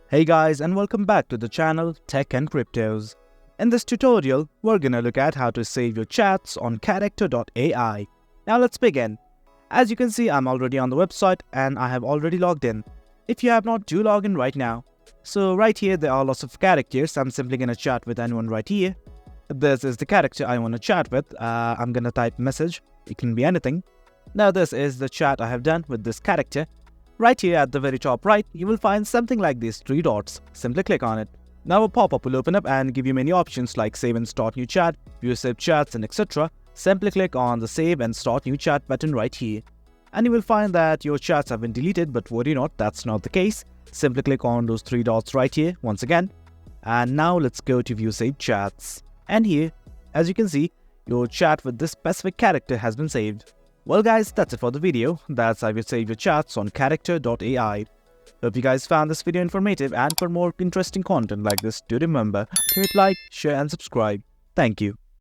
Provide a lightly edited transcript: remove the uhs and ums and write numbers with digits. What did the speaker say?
Hey guys, and welcome back to the channel Tech and Cryptos. In this tutorial, we're gonna look at how to save your chats on character.ai. Now let's begin. As you can see, I'm already on the website and I have already logged in. If you have not, do log in right now. So right here there are lots of characters. I'm simply gonna chat with anyone right here. This is the character I want to chat with. I'm gonna type message. It can be anything. Now this is the chat I have done with this character. Right here at the very top right, you will find something like these three dots. Simply click on it. Now a pop-up will open up and give you many options like save and start new chat, view saved chats and etc. Simply click on the save and start new chat button right here. And you will find that your chats have been deleted, but worry not, that's not the case. Simply click on those three dots right here once again. And now let's go to view saved chats. And here, as you can see, your chat with this specific character has been saved. Well guys, that's it for the video. That's how you save your chats on character.ai. Hope you guys found this video informative, and for more interesting content like this, do remember to hit like, share and subscribe. Thank you.